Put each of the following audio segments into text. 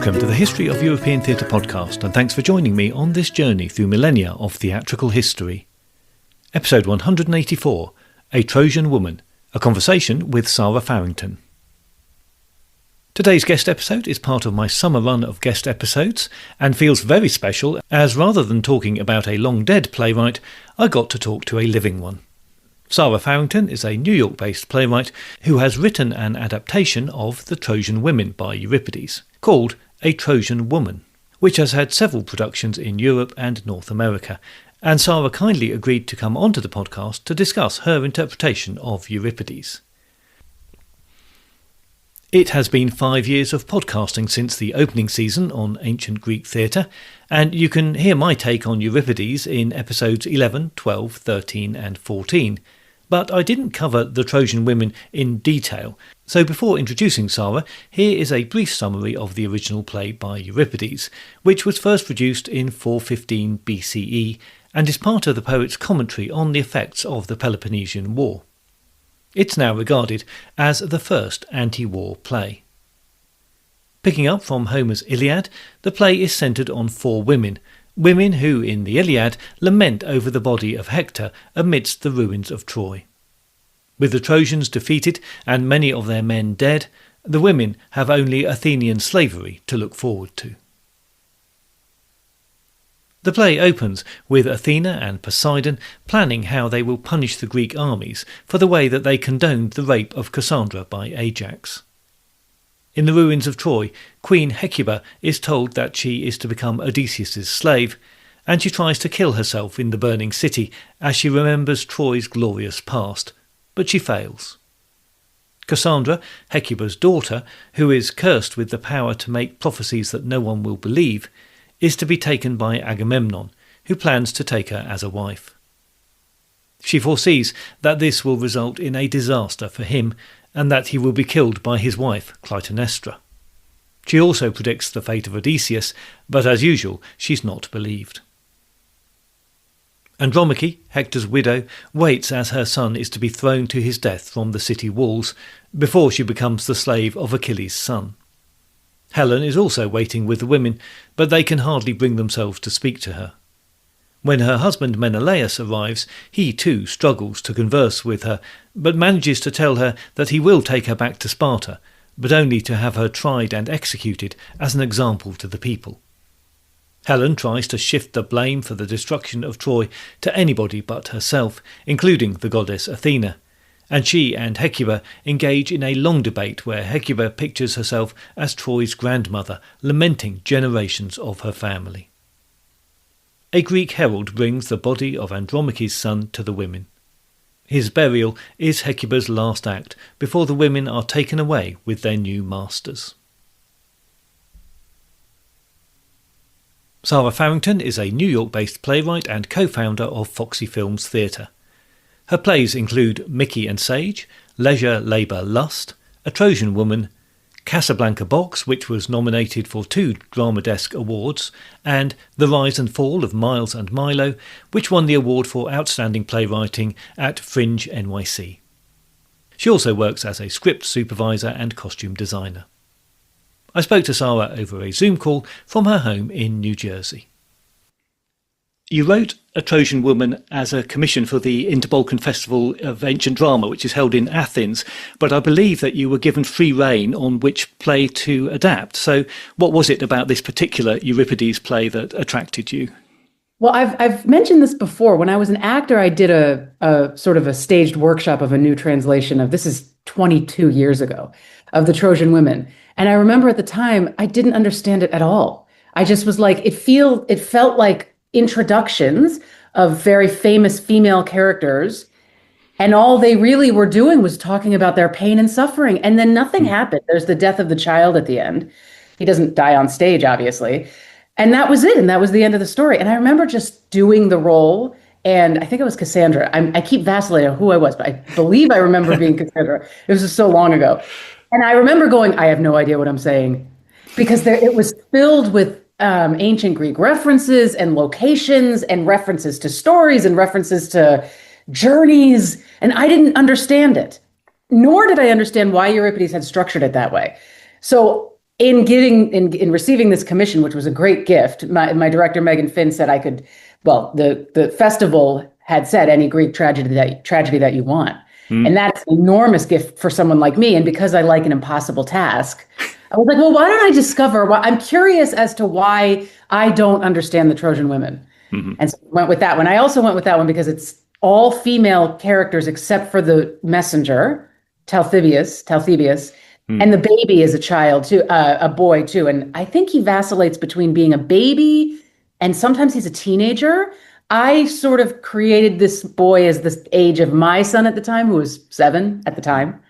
Welcome to the History of European Theatre podcast, and thanks for joining me on this journey through millennia of theatrical history. Episode 184, A Trojan Woman, a conversation with Sara Farrington. Today's guest episode is part of my summer run of guest episodes and feels very special as rather than talking about a long-dead playwright, I got to talk to a living one. Sara Farrington is a New York-based playwright who has written an adaptation of The Trojan Women by Euripides, called A Trojan Woman, which has had several productions in Europe and North America, and Sara kindly agreed to come onto the podcast to discuss her interpretation of Euripides. It has been 5 years of podcasting since the opening season on ancient Greek theatre, and you can hear my take on Euripides in episodes 11, 12, 13 and 14. But I didn't cover The Trojan Women in detail, so before introducing Sara, here is a brief summary of the original play by Euripides, which was first produced in 415 BCE and is part of the poet's commentary on the effects of the Peloponnesian War. It's now regarded as the first anti-war play. Picking up from Homer's Iliad, the play is centred on four women who in the Iliad lament over the body of Hector amidst the ruins of Troy. With the Trojans defeated and many of their men dead, the women have only Athenian slavery to look forward to. The play opens with Athena and Poseidon planning how they will punish the Greek armies for the way that they condoned the rape of Cassandra by Ajax. In the ruins of Troy, Queen Hecuba is told that she is to become Odysseus's slave, and she tries to kill herself in the burning city as she remembers Troy's glorious past, but she fails. Cassandra, Hecuba's daughter, who is cursed with the power to make prophecies that no one will believe, is to be taken by Agamemnon, who plans to take her as a wife. She foresees that this will result in a disaster for him, and that he will be killed by his wife, Clytemnestra. She also predicts the fate of Odysseus, but as usual, she's not believed. Andromache, Hector's widow, waits as her son is to be thrown to his death from the city walls, before she becomes the slave of Achilles' son. Helen is also waiting with the women, but they can hardly bring themselves to speak to her. When her husband Menelaus arrives, he too struggles to converse with her, but manages to tell her that he will take her back to Sparta, but only to have her tried and executed as an example to the people. Helen tries to shift the blame for the destruction of Troy to anybody but herself, including the goddess Athena, and she and Hecuba engage in a long debate where Hecuba pictures herself as Troy's grandmother, lamenting generations of her family. A Greek herald brings the body of Andromache's son to the women. His burial is Hecuba's last act before the women are taken away with their new masters. Sara Farrington is a New York-based playwright and co-founder of Foxy Films Theatre. Her plays include Mickey and Sage, Leisure, Labour, Lust, A Trojan Woman, CasablancaBox, which was nominated for 2 Drama Desk Awards, and The Rise and Fall of Miles and Milo, which won the award for Outstanding Playwriting at FringeNYC. She also works as a script supervisor and costume designer. I spoke to Sara over a Zoom call from her home in New Jersey. You wrote A Trojan Woman as a commission for the Inter-Balkan Festival of Ancient Drama, which is held in Athens, but I believe that you were given free rein on which play to adapt. So what was it about this particular Euripides play that attracted you? Well, I've mentioned this before. When I was an actor, I did a sort of a staged workshop of a new translation of, this is 22 years ago, of The Trojan Women. And I remember at the time, I didn't understand it at all. I just was like, it felt like introductions of very famous female characters, and all they really were doing was talking about their pain and suffering, and then nothing happened. There's the death of the child at the end. He doesn't die on stage, obviously, and that was it, and that was the end of the story. And I remember just doing the role, and I think it was Cassandra. I keep vacillating on who I was, but I believe I remember being Cassandra. It was just so long ago, and I remember going, I have no idea what I'm saying, because it was filled with ancient Greek references and locations and references to stories and references to journeys, and I didn't understand it, nor did I understand why Euripides had structured it that way. So in receiving this commission, which was a great gift, my director Megan Finn said I could. Well, the festival had said any Greek tragedy that you want, and that's an enormous gift for someone like me. And because I like an impossible task, I was like, well, why don't I discover? I'm curious as to why I don't understand the Trojan Women, and so I went with that one. I also went with that one because it's all female characters except for the messenger, Talthybius. And the baby is a child too, a boy too. And I think he vacillates between being a baby and sometimes he's a teenager. I sort of created this boy as the age of my son at the time, who was 7 at the time.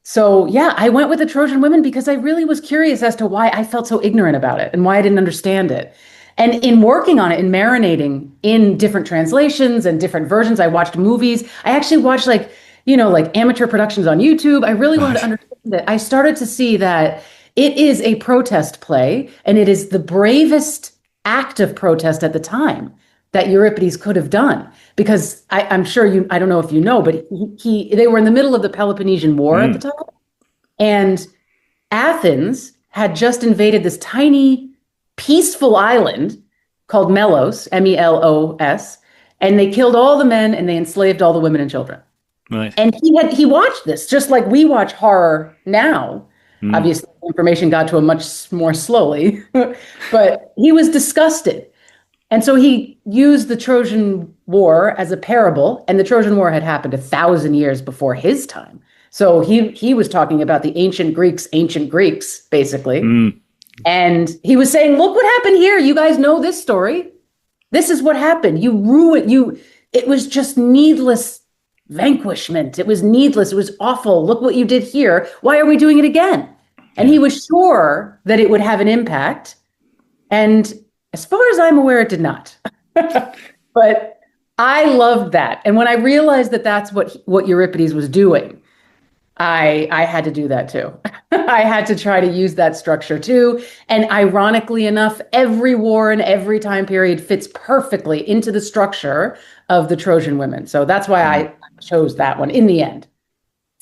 So yeah, I went with the Trojan Women because I really was curious as to why I felt so ignorant about it and why I didn't understand it. And in working on it and marinating in different translations and different versions, I watched movies. I actually watched like amateur productions on YouTube. I really wanted to understand it. I started to see that it is a protest play, and it is the bravest act of protest at the time that Euripides could have done. Because I'm sure I don't know if you know, but they were in the middle of the Peloponnesian War at the time. And Athens had just invaded this tiny, peaceful island called Melos, Melos, and they killed all the men and they enslaved all the women and children. Right. And he watched this just like we watch horror now. Obviously, information got to him much more slowly, but he was disgusted. And so he used the Trojan War as a parable, and the Trojan War had happened 1,000 years before his time. So he was talking about the ancient Greeks, basically. And he was saying, look what happened here. You guys know this story. This is what happened. It was just needless vanquishment. It was needless. It was awful. Look what you did here. Why are we doing it again? And he was sure that it would have an impact. And as far as I'm aware, it did not. But I loved that. And when I realized that that's what Euripides was doing, I had to do that too. I had to try to use that structure too. And ironically enough, every war and every time period fits perfectly into the structure of the Trojan Women. So that's why I chose that one in the end.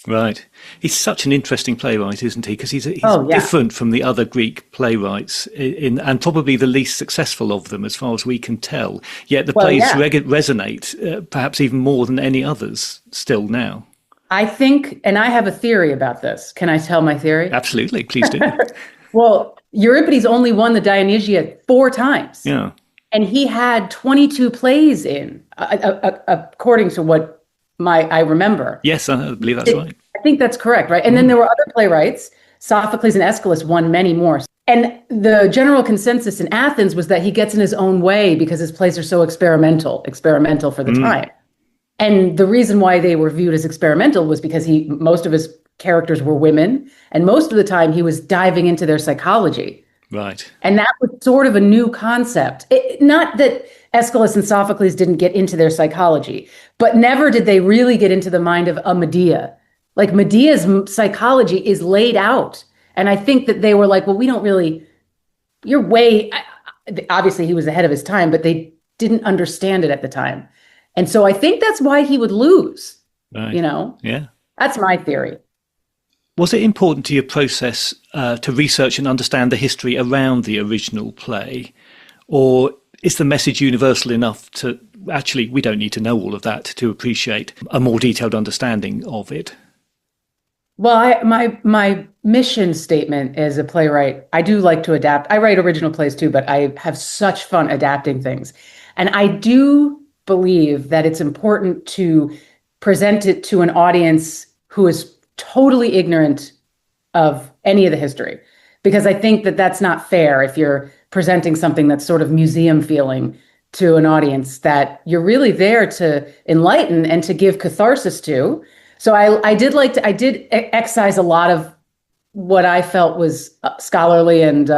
Right. He's such an interesting playwright, isn't he? Because he's different from the other Greek playwrights and probably the least successful of them as far as we can tell. Yet the plays resonate perhaps even more than any others still now. I think, and I have a theory about this. Can I tell my theory? Absolutely. Please do. Well, Euripides only won the Dionysia 4 times. Yeah. And he had 22 plays in, according to what I remember. Yes, I believe that's right. I think that's correct, right? And then there were other playwrights. Sophocles and Aeschylus won many more. And the general consensus in Athens was that he gets in his own way because his plays are so experimental for the time. And the reason why they were viewed as experimental was because most of his characters were women, and most of the time he was diving into their psychology. Right. And that was sort of a new concept. Not that Aeschylus and Sophocles didn't get into their psychology, but never did they really get into the mind of a Medea. Like Medea's psychology is laid out. And I think that they were like, well, we don't really, obviously he was ahead of his time, but they didn't understand it at the time. And so I think that's why he would lose, Yeah. That's my theory. Was it important to your process to research and understand the history around the original play? Or is the message universal enough to actually, we don't need to know all of that to appreciate a more detailed understanding of it? Well, my mission statement as a playwright, I do like to adapt. I write original plays too, but I have such fun adapting things. And I do believe that it's important to present it to an audience who is totally ignorant of any of the history, because I think that that's not fair if you're presenting something that's sort of museum feeling to an audience that you're really there to enlighten and to give catharsis to. So I did excise a lot of what I felt was scholarly and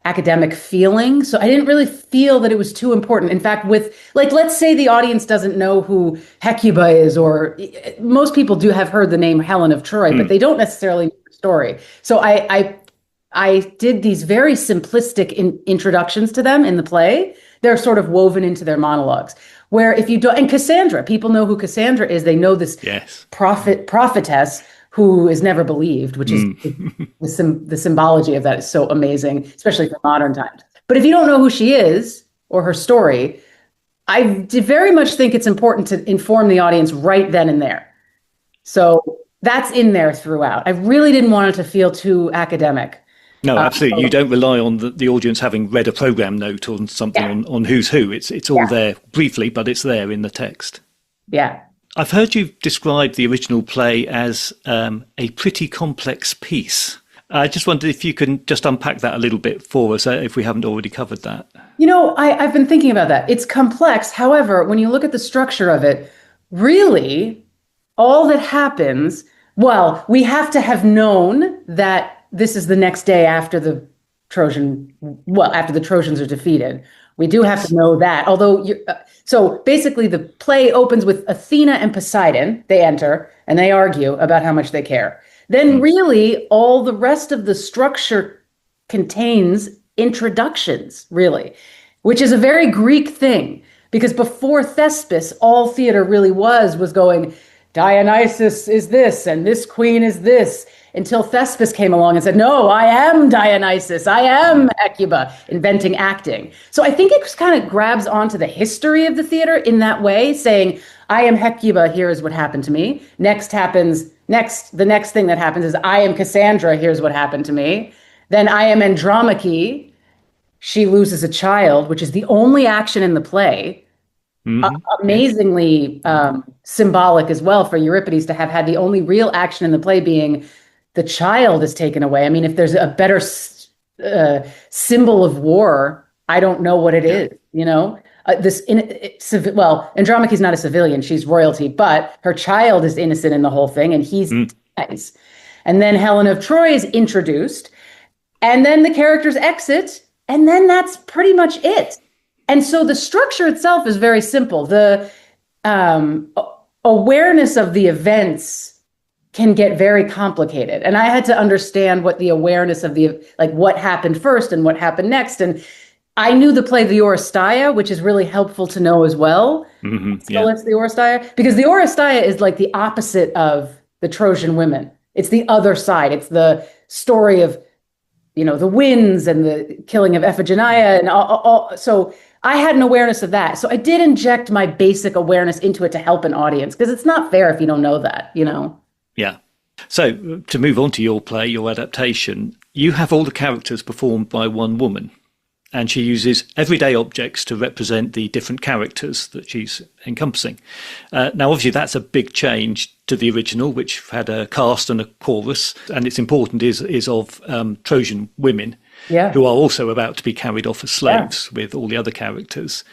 academic feeling. So I didn't really feel that it was too important. In fact, let's say the audience doesn't know who Hecuba is, or most people do have heard the name Helen of Troy, but they don't necessarily know the story. So I did these very simplistic introductions to them in the play. They're sort of woven into their monologues. Where if you don't, and Cassandra, people know who Cassandra is. They know this prophetess who is never believed, which is the symbology of that is so amazing, especially for modern times. But if you don't know who she is or her story, I very much think it's important to inform the audience right then and there. So that's in there throughout. I really didn't want it to feel too academic. No, absolutely. You don't rely on the audience having read a program note or something on who's who. It's all there briefly, but it's there in the text. Yeah. I've heard you describe the original play as a pretty complex piece. I just wondered if you can just unpack that a little bit for us, if we haven't already covered that. I've been thinking about that. It's complex. However, when you look at the structure of it, really, all that happens, well, we have to have known that this is the next day after the Trojans are defeated. We do have to know that. Although, so basically the play opens with Athena and Poseidon. They enter and they argue about how much they care. Then really all the rest of the structure contains introductions, really, which is a very Greek thing. Because before Thespis, all theater really was going, Dionysus is this and this queen is this, until Thespis came along and said, no, I am Dionysus, I am Hecuba, inventing acting. So I think it just kind of grabs onto the history of the theater in that way, saying, I am Hecuba, here is what happened to me. The next thing that happens is, I am Cassandra, here's what happened to me. Then I am Andromache, she loses a child, which is the only action in the play. Amazingly symbolic as well for Euripides to have had the only real action in the play being the child is taken away. I mean, if there's a better symbol of war, I don't know what it is, Andromache's not a civilian, she's royalty, but her child is innocent in the whole thing, and he's dies. And then Helen of Troy is introduced, and then the characters exit, and then that's pretty much it. And so the structure itself is very simple. The awareness of the events can get very complicated. And I had to understand what the awareness of what happened first and what happened next. And I knew the play The Oresteia, which is really helpful to know as well. It's the Oresteia, because the Oresteia is like the opposite of the Trojan Women. It's the other side. It's the story of, the winds and the killing of Iphigenia and all. So I had an awareness of that. So I did inject my basic awareness into it to help an audience, because it's not fair if you don't know that, Yeah. So to move on to your play, your adaptation, you have all the characters performed by one woman, and she uses everyday objects to represent the different characters that she's encompassing. Now, obviously, that's a big change to the original, which had a cast and a chorus, and it's important is of Trojan women, who are also about to be carried off as slaves with all the other characters.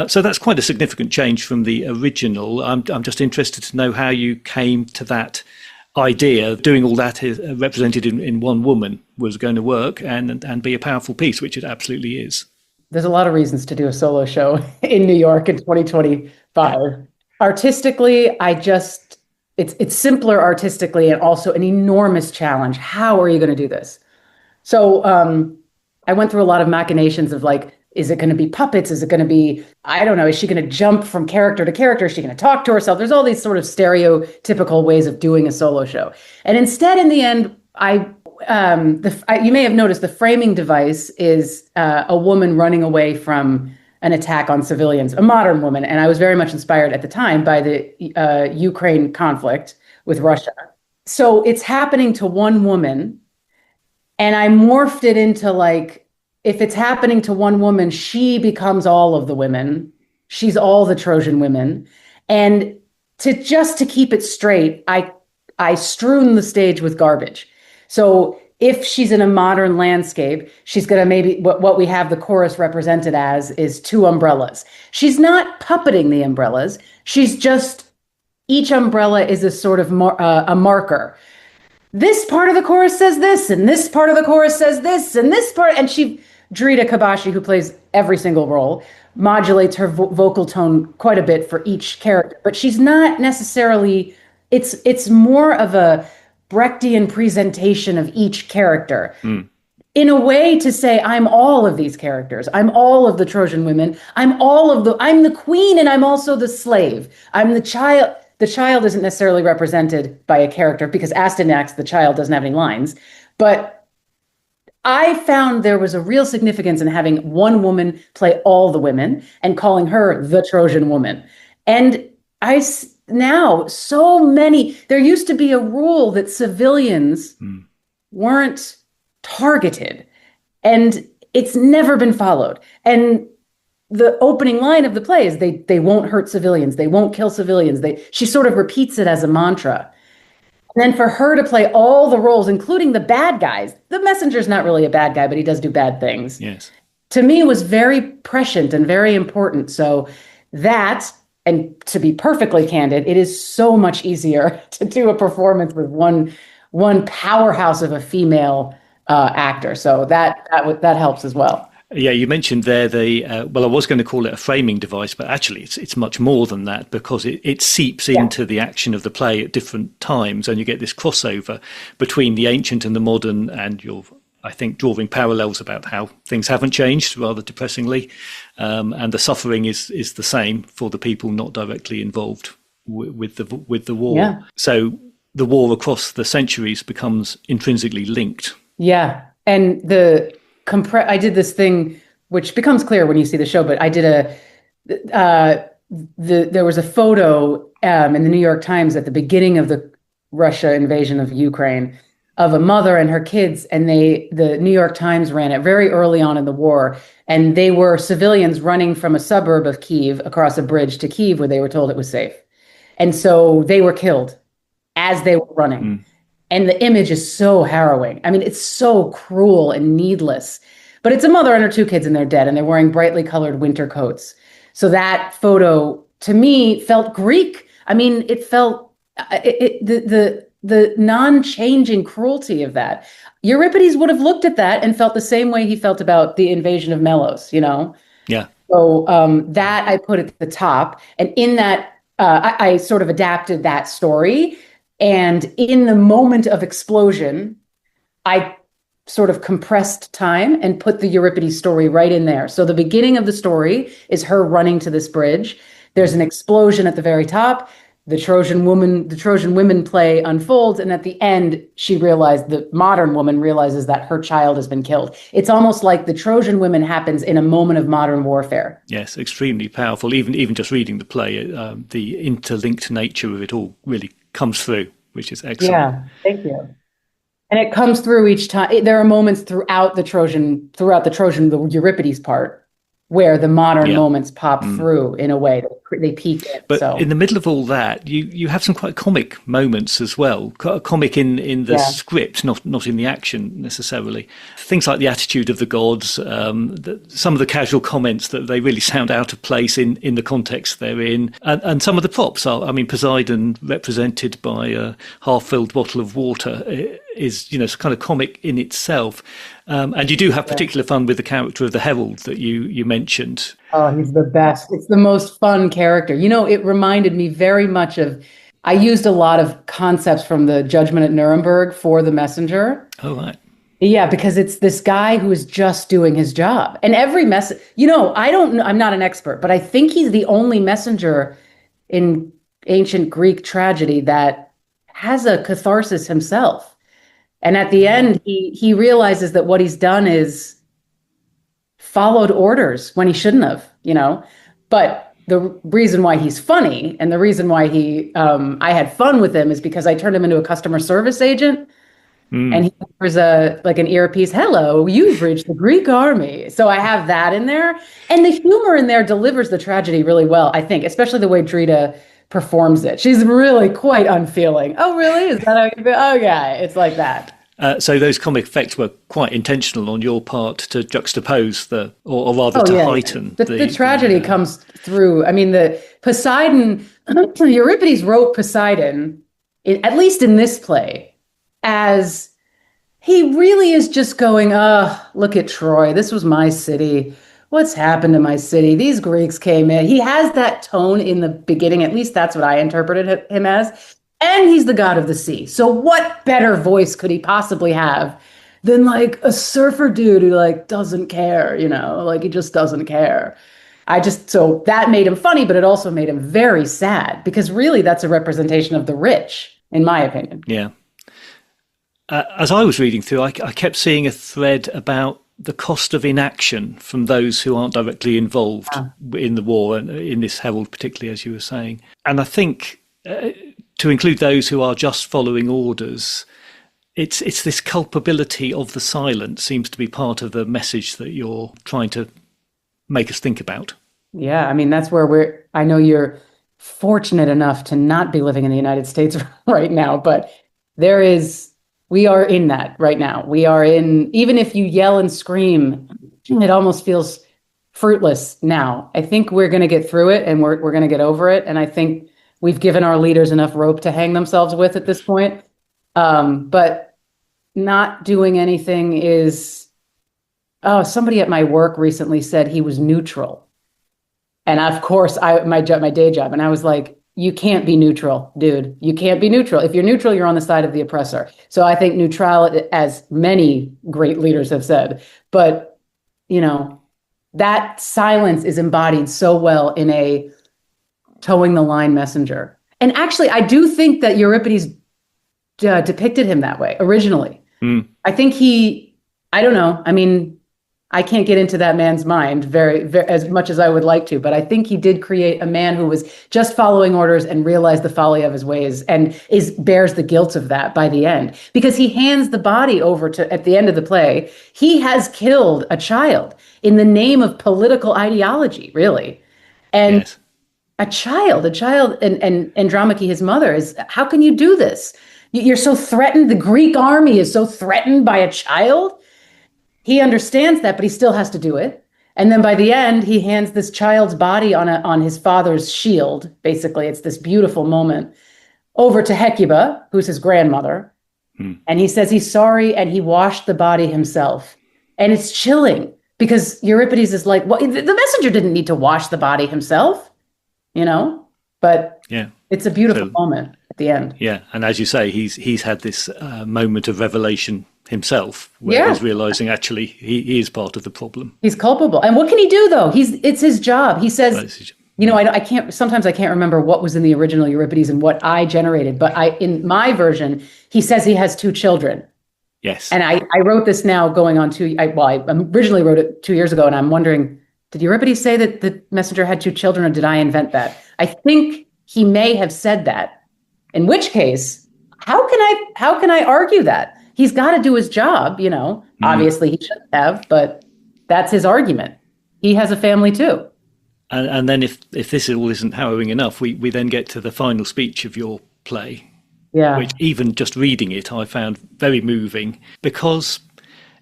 So that's quite a significant change from the original. I'm just interested to know how you came to that idea. Doing all that represented in one woman was going to work and be a powerful piece, which it absolutely is. There's a lot of reasons to do a solo show in New York in 2025. Artistically, it's simpler artistically and also an enormous challenge. How are you going to do this? So I went through a lot of machinations of is it going to be puppets? Is it going to be, I don't know, is she going to jump from character to character? Is she going to talk to herself? There's all these sort of stereotypical ways of doing a solo show. And instead, in the end, you may have noticed the framing device is a woman running away from an attack on civilians, a modern woman. And I was very much inspired at the time by the Ukraine conflict with Russia. So it's happening to one woman. And I morphed it into if it's happening to one woman, she becomes all of the women. She's all the Trojan women. And to keep it straight, I strewn the stage with garbage. So if she's in a modern landscape, she's going to maybe, what we have the chorus represented as is two umbrellas. She's not puppeting the umbrellas. She's just, each umbrella is a sort of a marker. This part of the chorus says this, and this part of the chorus says this, and this part, and Drita Kabashi, who plays every single role, modulates her vocal tone quite a bit for each character, but she's not necessarily, it's more of a Brechtian presentation of each character. In a way to say, I'm all of these characters. I'm all of the Trojan women. I'm the queen, and I'm also the slave. I'm the child. the child isn't necessarily represented by a character because Astyanax, the child, doesn't have any lines. But I found there was a real significance in having one woman play all the women and calling her the Trojan Woman. And now so many, there used to be a rule that civilians weren't targeted, and it's never been followed. And the opening line of the play is they won't hurt civilians, they won't kill civilians. She sort of repeats it as a mantra. And then for her to play all the roles, including the bad guys, the messenger's not really a bad guy, but he does do bad things. Yes. To me, was very prescient and very important. So that, and to be perfectly candid, it is so much easier to do a performance with one powerhouse of a female actor. So that helps as well. Yeah, you mentioned there I was going to call it a framing device, but actually it's much more than that, because it seeps into the action of the play at different times, and you get this crossover between the ancient and the modern, and you're, I think, drawing parallels about how things haven't changed, rather depressingly, and the suffering is the same for the people not directly involved with the war. Yeah. So the war across the centuries becomes intrinsically linked. Yeah, and I did this thing which becomes clear when you see the show, but I did there was a photo in the New York Times at the beginning of the Russia invasion of Ukraine of a mother and her kids, and the New York Times ran it very early on in the war, and they were civilians running from a suburb of Kyiv across a bridge to Kyiv where they were told it was safe. And so they were killed as they were running. And the image is so harrowing. I mean, it's so cruel and needless. But it's a mother and her two kids, and they're dead, and they're wearing brightly colored winter coats. So that photo, to me, felt Greek. I mean, it felt the non-changing cruelty of that. Euripides would have looked at that and felt the same way he felt about the invasion of Melos, you know? Yeah. So that I put at the top. And in that, I sort of adapted that story. And in the moment of explosion, I sort of compressed time and put the Euripides story right in there. So the beginning of the story is her running to this bridge. There's an explosion at the very top. The Trojan Women play unfolds. And at the end, the modern woman realizes that her child has been killed. It's almost like the Trojan Women happens in a moment of modern warfare. Yes, extremely powerful. Even just reading the play, the interlinked nature of it all really comes through, which is excellent. Yeah, thank you. And it comes through each time. There are moments throughout the Euripides part where the modern moments pop through in a way that they peak in. But in the middle of all that, you have some quite comic moments as well. Comic in the script, not in the action necessarily. Things like the attitude of the gods, some of the casual comments that they really sound out of place in the context they're in, and some of the props are. I mean, Poseidon represented by a half-filled bottle of water is kind of comic in itself. And you do have particular fun with the character of the herald that you mentioned. Oh, he's the best. It's the most fun character. It reminded me very much of, I used a lot of concepts from the Judgment at Nuremberg for the messenger. Oh, right. Yeah, because it's this guy who is just doing his job. And every I don't know, I'm not an expert, but I think he's the only messenger in ancient Greek tragedy that has a catharsis himself. And at the end, he realizes that what he's done is followed orders when he shouldn't have, But the reason why he's funny and the reason why I had fun with him is because I turned him into a customer service agent. And he was like an earpiece. Hello, you've reached the Greek army. So I have that in there. And the humor in there delivers the tragedy really well, I think, especially the way Drita performs it. She's really quite unfeeling. Oh, really? Is that how you feel? Oh, yeah, it's like that. So those comic effects were quite intentional on your part to juxtapose or rather heighten. The tragedy comes through. I mean, the Poseidon, Euripides wrote Poseidon, at least in this play, as he really is just going, look at Troy. This was my city. What's happened to my city? These Greeks came in. He has that tone in the beginning. At least that's what I interpreted him as. And he's the god of the sea. So what better voice could he possibly have than like a surfer dude who like doesn't care, he just doesn't care. So that made him funny, but it also made him very sad, because really that's a representation of the rich, in my opinion. Yeah. As I was reading through, I kept seeing a thread about the cost of inaction from those who aren't directly involved in the war, and in this herald particularly, as you were saying. And I think to include those who are just following orders, it's this culpability of the silent seems to be part of the message that you're trying to make us think about. Yeah, I mean, that's where I know you're fortunate enough to not be living in the United States right now, but we are in that right now. We are in, even if you yell and scream, it almost feels fruitless now. I think we're going to get through it, and we're going to get over it. And I think we've given our leaders enough rope to hang themselves with at this point. But not doing anything is, somebody at my work recently said he was neutral. And of course, my day job, and I was like, you can't be neutral, dude. You can't be neutral. If you're neutral, you're on the side of the oppressor. So I think neutrality, as many great leaders have said, but that silence is embodied so well in a towing the line messenger. And actually, I do think that Euripides depicted him that way originally. I think I don't know. I mean, I can't get into that man's mind very as much as I would like to, but I think he did create a man who was just following orders and realized the folly of his ways, and bears the guilt of that by the end, because he hands the body over to, at the end of the play, he has killed a child in the name of political ideology, really. And yes. a child, and Andromache, his mother, is, how can you do this? You're so threatened. The Greek army is so threatened by a child. He understands that, but he still has to do it. And then by the end, he hands this child's body on his father's shield. Basically, it's this beautiful moment, over to Hecuba, who's his grandmother. And he says he's sorry, and he washed the body himself. And it's chilling, because Euripides is like, well, the messenger didn't need to wash the body himself, but yeah, it's a beautiful moment at the end. Yeah. And as you say, he's had this moment of revelation himself, where he's realizing actually he is part of the problem. He's culpable. And what can he do, though? It's his job. He says, sometimes I can't remember what was in the original Euripides and what I generated, but in my version, he says he has 2 children. Yes. And I wrote this now going on I originally wrote it 2 years ago, and I'm wondering, did Euripides say that the messenger had 2 children, or did I invent that? I think he may have said that, in which case, how can I argue that? He's got to do his job, Obviously he shouldn't have, but that's his argument. He has a family too. And then if this all isn't harrowing enough, we then get to the final speech of your play. Yeah. Which, even just reading it, I found very moving, because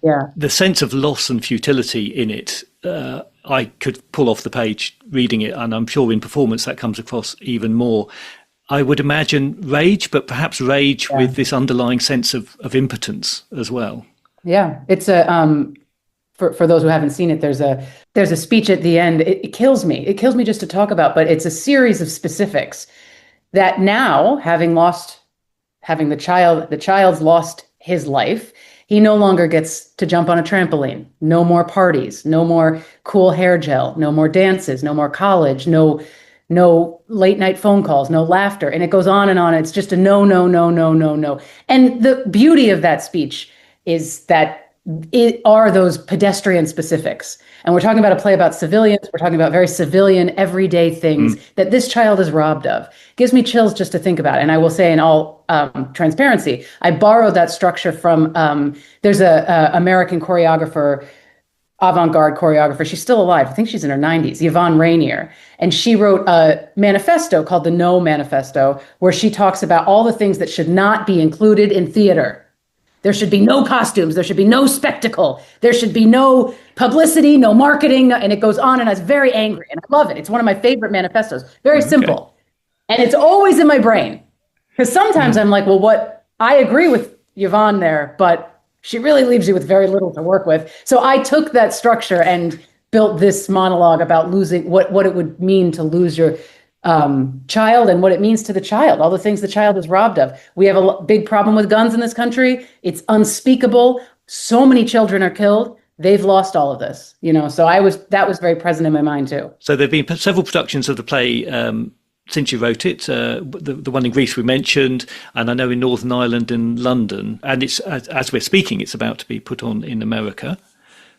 the sense of loss and futility in it, I could pull off the page reading it, and I'm sure in performance that comes across even more. I would imagine rage, but perhaps rage with this underlying sense of impotence as well. Yeah, it's for those who haven't seen it, there's a speech at the end. It kills me. It kills me just to talk about, but it's a series of specifics that now, having the child's lost his life, he no longer gets to jump on a trampoline. No more parties, no more cool hair gel, no more dances, no more college, no late night phone calls, no laughter. And it goes on and on. It's just a no, no, no, no, no, no. And the beauty of that speech is that it are those pedestrian specifics. And we're talking about a play about civilians. We're talking about very civilian, everyday things that this child is robbed of. It gives me chills just to think about it. And I will say, in all transparency, I borrowed that structure from, there's a American choreographer, avant-garde choreographer. She's still alive. I think she's in her 90s, Yvonne Rainier. And she wrote a manifesto called the No Manifesto, where she talks about all the things that should not be included in theater. There should be no costumes. There should be no spectacle. There should be no publicity, no marketing. And it goes on, and I was very angry. And I love it. It's one of my favorite manifestos. Very simple. And it's always in my brain. Because sometimes I'm like, well, I agree with Yvonne there, but she really leaves you with very little to work with. So I took that structure and built this monologue about losing, what it would mean to lose your child, and what it means to the child, all the things the child is robbed of. We have a big problem with guns in this country. It's unspeakable. So many children are killed. they've lost all of this, so that was very present in my mind too. So there have been several productions of the play since you wrote it, the one in Greece we mentioned, and I know in Northern Ireland and London, and it's as we're speaking, it's about to be put on in America.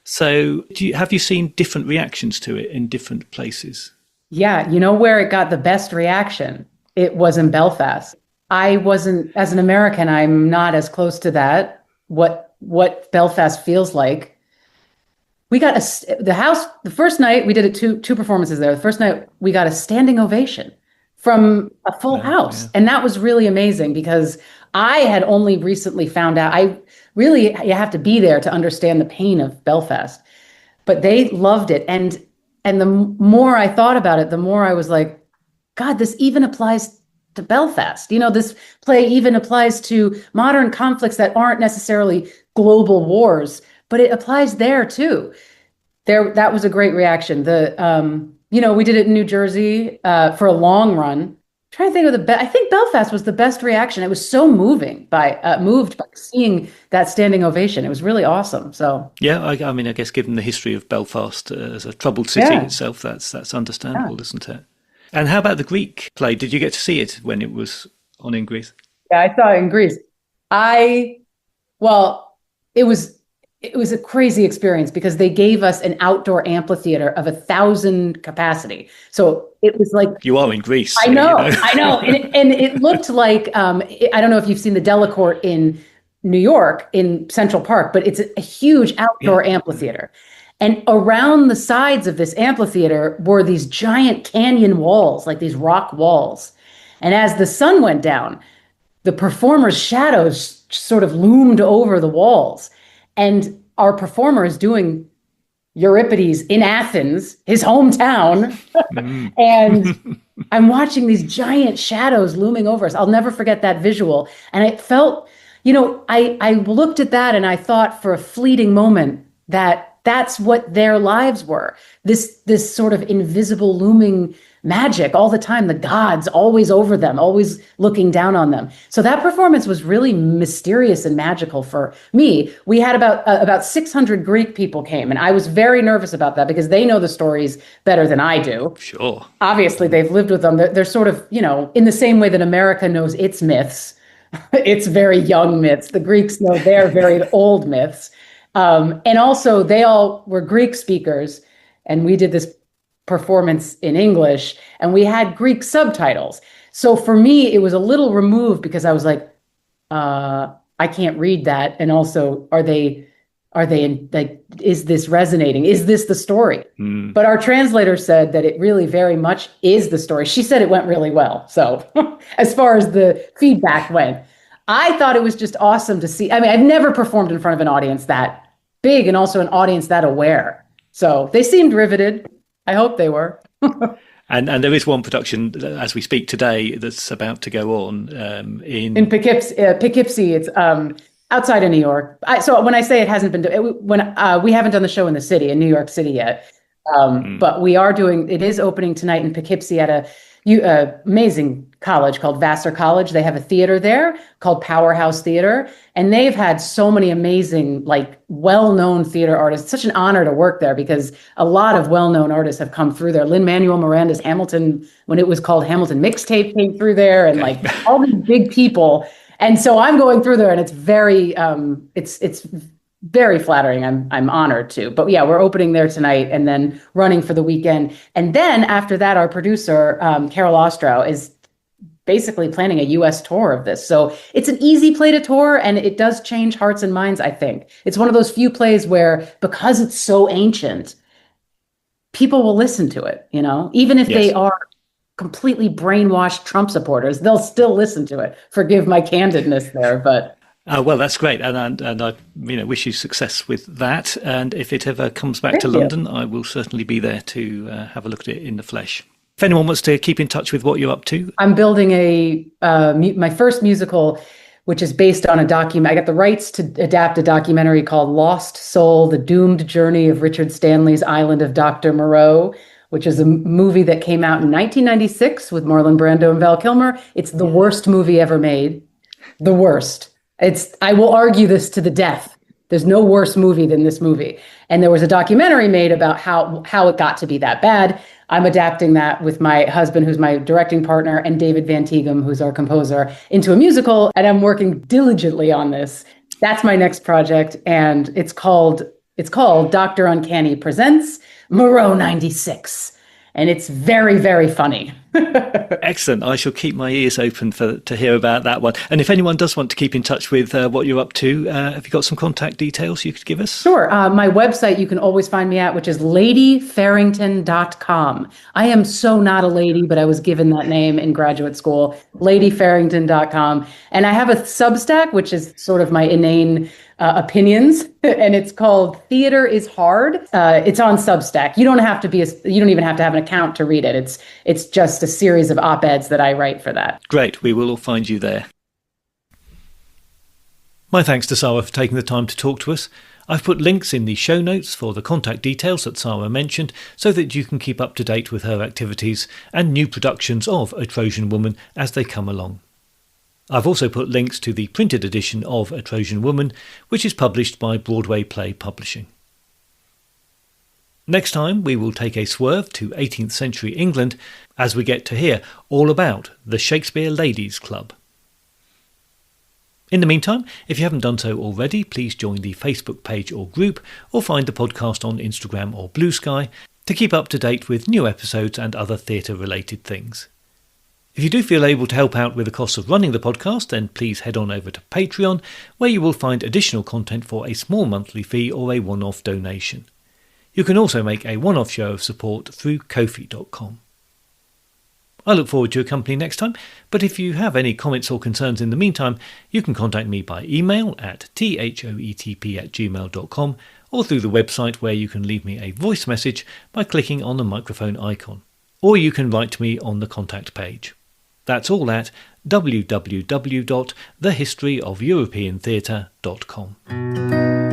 So have you seen different reactions to it in different places? Yeah, where it got the best reaction? It was in Belfast. I wasn't, as an American, I'm not as close to that, what Belfast feels like. We got the first night, we did two performances there. The first night, we got a standing ovation from a full house. Yeah. And that was really amazing because I had only recently found out, you have to be there to understand the pain of Belfast. But they loved it. And the more I thought about it, the more I was like, God, this even applies to Belfast. This play even applies to modern conflicts that aren't necessarily global wars, but it applies there too. That was a great reaction. We did it in New Jersey for a long run. I'm trying to think of I think Belfast was the best reaction. It was so moved by seeing that standing ovation. It was really awesome. So yeah, I mean, I guess given the history of Belfast as a troubled city itself, that's understandable, isn't it? And how about the Greek play? Did you get to see it when it was on in Greece? Yeah, I saw it in Greece. It was a crazy experience because they gave us an outdoor amphitheater of 1,000 capacity. So it was like... You are in Greece. I know. And it looked like, I don't know if you've seen the Delacorte in New York in Central Park, but it's a huge outdoor amphitheater. And around the sides of this amphitheater were these giant canyon walls, like these rock walls. And as the sun went down, the performers' shadows sort of loomed over the walls. And our performer is doing Euripides in Athens, his hometown. And I'm watching these giant shadows looming over us. I'll never forget that visual. And it felt, I looked at that and I thought for a fleeting moment that's what their lives were. This sort of invisible looming magic all the time, the gods always over them, always looking down on them. So that performance was really mysterious and magical for me. We had about 600 Greek people came, and I was very nervous about that because they know the stories better than I do. Sure. Obviously, they've lived with them. They're sort of, in the same way that America knows its myths, its very young myths. The Greeks know their very old myths. And also, they all were Greek speakers, and we did this performance in English, and we had Greek subtitles. So for me, it was a little removed because I was like, I can't read that. And also, are they is this resonating? Is this the story? But our translator said that it really very much is the story. She said it went really well. So as far as the feedback went, I thought it was just awesome to see. I mean, I've never performed in front of an audience that big and also an audience that aware. So they seemed riveted. I hope they were. And there is one production as we speak today that's about to go on in Poughkeepsie. It's outside of New York. So when I say it hasn't been we haven't done the show in the city in New York City yet, but we are doing. It is opening tonight in Poughkeepsie at a amazing college called Vassar College. They have a theater there called Powerhouse Theater, and they've had so many amazing, well-known theater artists. It's such an honor to work there because a lot of well-known artists have come through there. Lin-Manuel Miranda's Hamilton, when it was called Hamilton Mixtape, came through there, and all these big people. And so I'm going through there, and it's very, it's very flattering. I'm honored to. But yeah, we're opening there tonight and then running for the weekend. And then after that, our producer, Carol Ostrow, is basically planning a U.S. tour of this. So it's an easy play to tour, and it does change hearts and minds, I think. It's one of those few plays where, because it's so ancient, people will listen to it, even if they are completely brainwashed Trump supporters, they'll still listen to it. Forgive my candidness there, but... well, that's great, and I wish you success with that. And if it ever comes back to London, I will certainly be there to have a look at it in the flesh. If anyone wants to keep in touch with what you're up to, I'm building my first musical, which is based on a document. I got the rights to adapt a documentary called "Lost Soul: The Doomed Journey of Richard Stanley's Island of Dr. Moreau," which is a movie that came out in 1996 with Marlon Brando and Val Kilmer. It's the worst movie ever made. The worst. I will argue this to the death. There's no worse movie than this movie. And there was a documentary made about how it got to be that bad. I'm adapting that with my husband, who's my directing partner, and David Van Tighem, who's our composer, into a musical. And I'm working diligently on this. That's my next project. And it's called Dr. Uncanny Presents Moreau 96. And it's very, very funny. Excellent. I shall keep my ears open to hear about that one. And if anyone does want to keep in touch with what you're up to, have you got some contact details you could give us? Sure. My website you can always find me at, which is ladyfarrington.com. I am so not a lady, but I was given that name in graduate school, ladyfarrington.com. And I have a Substack, which is sort of my inane opinions, and it's called Theater is Hard. It's on Substack. You don't even have to have an account to read it. It's just a series of op-eds that I write for that. Great. We will all find you there. My thanks to Sara for taking the time to talk to us. I've put links in the show notes for the contact details that Sara mentioned so that you can keep up to date with her activities and new productions of A Trojan Woman as they come along. I've also put links to the printed edition of A Trojan Woman, which is published by Broadway Play Publishing. Next time we will take a swerve to 18th century England as we get to hear all about the Shakespeare Ladies Club. In the meantime, if you haven't done so already, please join the Facebook page or group, or find the podcast on Instagram or Blue Sky to keep up to date with new episodes and other theatre-related things. If you do feel able to help out with the cost of running the podcast, then please head on over to Patreon, where you will find additional content for a small monthly fee or a one-off donation. You can also make a one-off show of support through Ko-fi.com. I look forward to your company next time, but if you have any comments or concerns in the meantime, you can contact me by email at thoetp@gmail.com or through the website, where you can leave me a voice message by clicking on the microphone icon, or you can write to me on the contact page. That's all at www.thehistoryofeuropeantheatre.com.